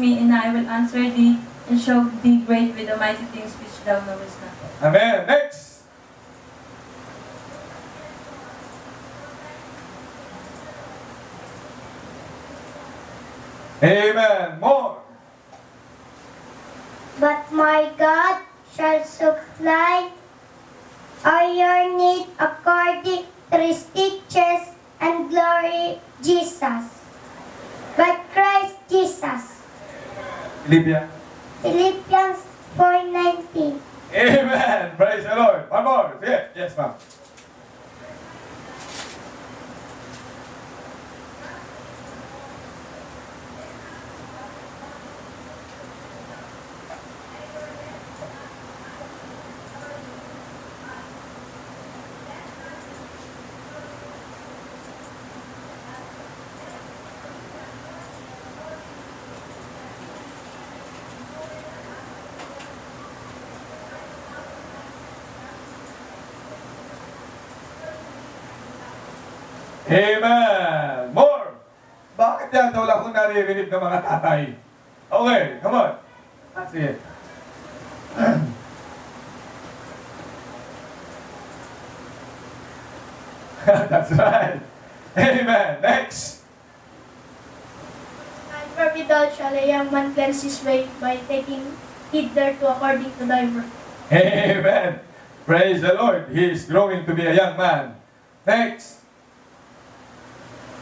me, and I will answer thee, and show thee great with the mighty things which thou knowest not. Amen. Next. Amen. More. But my God shall supply all your need according to his riches and glory, Jesus. By Christ Jesus. Philippians. Philippians 4:19. Amen. Praise the Lord. One more. Sige. Yes, ma'am. Amen. More. Bakit yata wala akong naririnig ng mga tatay? Okay, come on. Sige. That's right. Amen. Next. And wherewithal shall a young man cleanse his way by taking heed thereto according to thy word. Amen. Praise the Lord. He is growing to be a young man. Next.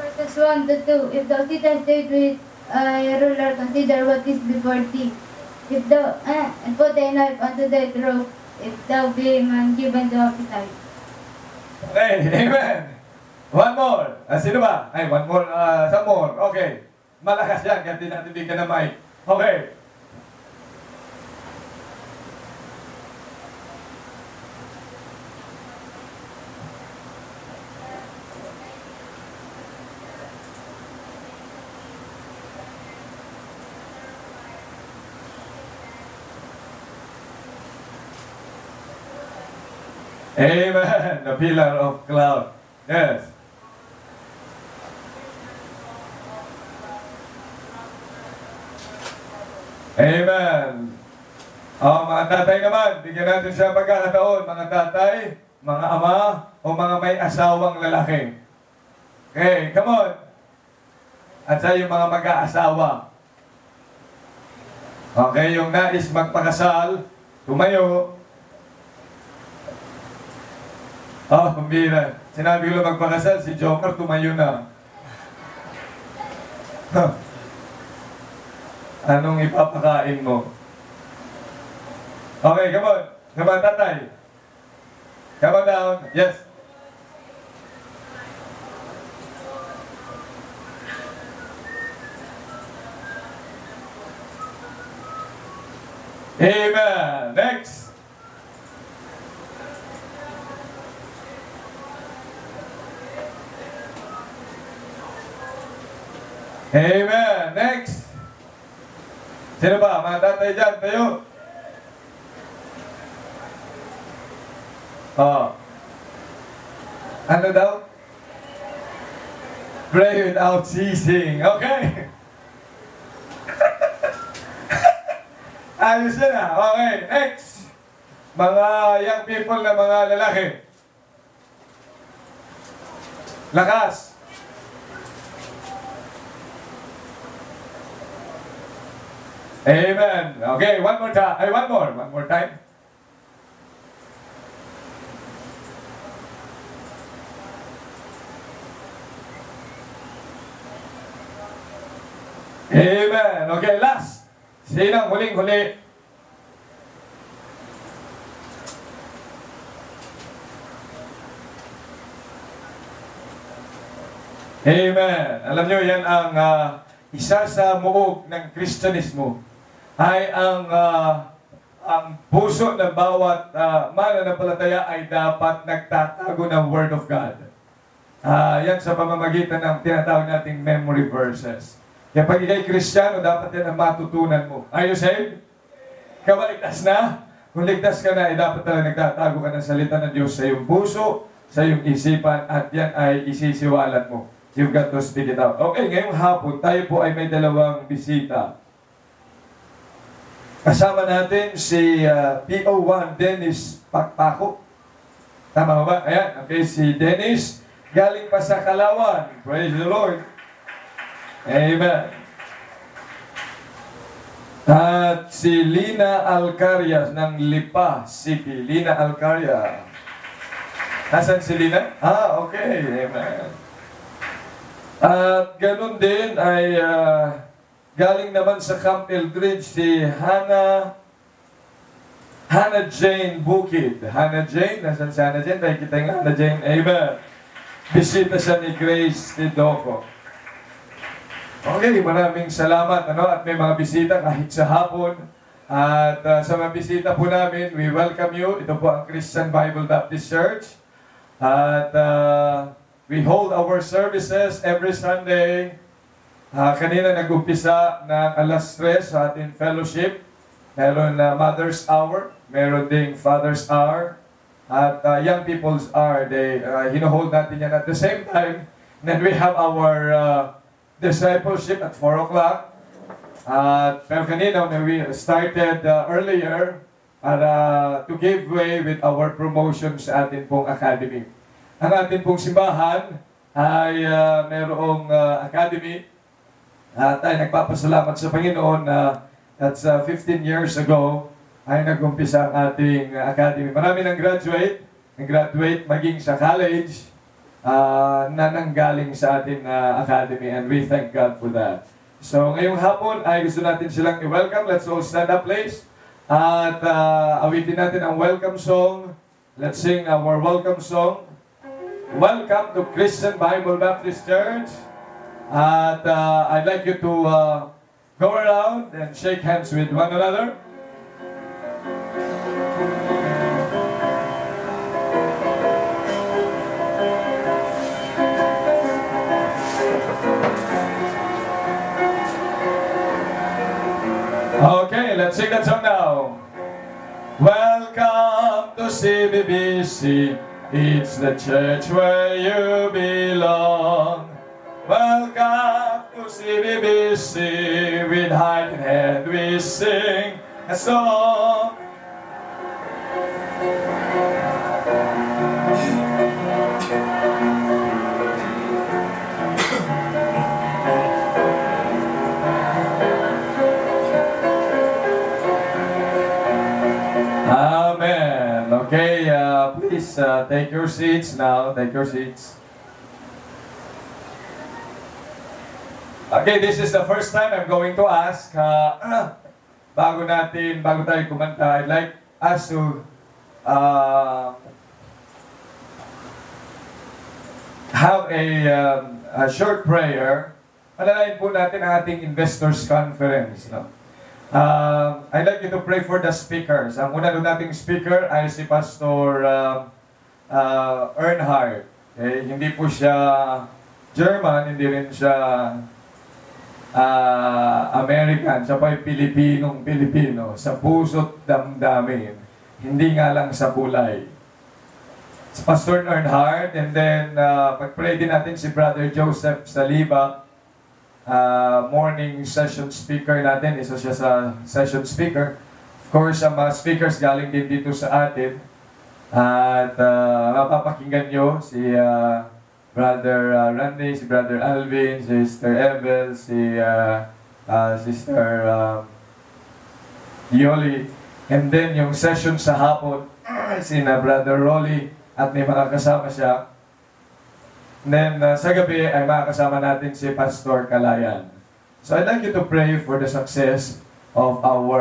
Verses 1 to 2. If thou sittest with a ruler, consider what is before thee. If thou and put thy knife unto thy throat, if thou be a man given to appetite. Okay, amen. One more. Sino ba? Ay, one more. Some more. Okay. Malakas yan, kaya di natin bigyan ng mic. Okay. Amen. The pillar of cloud. Yes. Amen. Mga tatay naman, bigyan natin siya pagkakataon. Mga tatay, mga ama, o mga may asawang lalaki. Okay, come on. At sa yung mga mag-aasawa. Okay, yung nais magpakasal, tumayo. Pambira. Sinabi ko lang magpakasal, si Joker tumayo na. Anong ipapakain mo? Okay, come on. Come on, tatay. Come on down. Yes. Amen. Next. Amen. Next. Sino ba? Mga tatay dyan, tayo. Ano daw? Pray without ceasing. Okay. Ayos na. Okay, next. Mga young people na mga lalaki. Lakas. Amen. Okay, one more time. One more time. Amen. Okay, last. Sinang huling-huli? Amen. Alam nyo, yan ang isa sa muog ng Kristyanismo ay ang puso ng bawat mananampalataya ay dapat nagtatago ng Word of God. Yan sa pamamagitan ng tinatawag nating memory verses. Kaya pag ikay Kristiyano, dapat yan ang matutunan mo. Are you saved? Ikaw ba ligtas na? Kung ligtas ka na, dapat talaga nagtatago ka ng salita ng Diyos sa iyong puso, sa iyong isipan, at yan ay isisiwalat mo. You've got to speak it out. Okay, ngayong hapon, tayo po ay may dalawang bisita. Kasama natin si PO1 Dennis Pakpako. Tama ba? Ayan, okay, si Dennis, galing pa sa Kalawan. Praise the Lord. Amen. At si Lina Alcaria ng Lipa City. Lina Alcaria. Nasaan si Lina? Okay. Amen. At ganun din ay galing naman sa Camp Eldridge si Hannah Jane Bukid. Hannah Jane, nasaan si Hannah Jane? Tayo kita yung Hannah Jane. Amen. Bisita siya ni Grace Tidoko. Okay, maraming salamat. At may mga bisita kahit sa hapon. At sa mga bisita po namin, we welcome you. Ito po ang Christian Bible Baptist Church. At we hold our services every Sunday. Kanina nag-umpisa ng alas 3 sa ating fellowship. Meron na Mother's Hour. Meron ding Father's Hour. At Young People's Hour. Hinohold natin yan at the same time. Then we have our discipleship at 4 o'clock. Pero kanina, we started earlier to give way with our promotion sa ating pong academy. Ang ating pong simbahan ay mayroong academy. Tayo nagpapasalamat sa Panginoon na that's 15 years ago ay nag-umpisa ang ating academy. Marami nag-graduate maging sa college, na nanggaling sa ating academy, and we thank God for that. So ngayong hapon ay gusto natin silang i-welcome. Let's all stand up, please. At awitin natin ang welcome song. Let's sing our welcome song. Welcome to Christian Bible Baptist Church. At I'd like you to go around and shake hands with one another. Okay, let's sing that song now. Welcome to CBBC. It's the church where you belong. Welcome to CBBC. With heart in hand we sing a song. Amen. Okay, please take your seats now. Take your seats. Okay, this is the first time I'm going to ask, bago tayo kumanta, I'd like us to have a short prayer. Malalayan po natin ang ating investors conference. No? I'd like you to pray for the speakers. Ang una nating speaker ay si Pastor Earnhardt. Okay? Hindi po siya German, hindi rin siya American. Siya pa ay Pilipino sa puso't damdamin. Hindi nga lang sa kulay. Si Pastor Earnhardt, and then pag-pray din natin si Brother Joseph Saliba. Morning session speaker natin, isa siya sa session speaker. Of course, ang mga speakers galing din dito sa atin. At mapapakinggan nyo si Brother Randy, si Brother Alvin, si Sister Evel, si Sister Yoli. And then yung session sa hapon, si Brother Rolly at may mga kasama siya. And then sa gabi ay makakasama natin si Pastor Kalayan. So I'd like you to pray for the success of our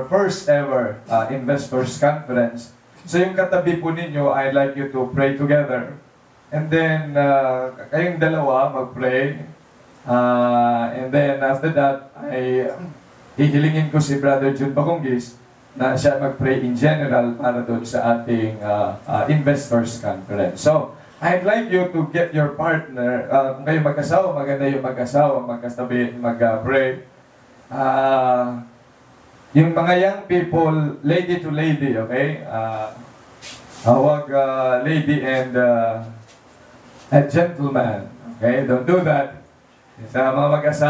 first ever investors conference. So yung katabi po ninyo, I'd like you to pray together. And then kayong dalawa mag-pray. And then after that ay hihilingin ko si Brother June Bacongis na siya mag-pray in general para doon sa ating investors conference. So, I'd like you to get your partner. Kung kayo mag-asawa, maganda yung mag-asawa, magkasabi, mag-pray. Yung mga young people, lady to lady, okay? Huwag lady and a gentleman, okay? Don't do that. Sa mga mag-asawa,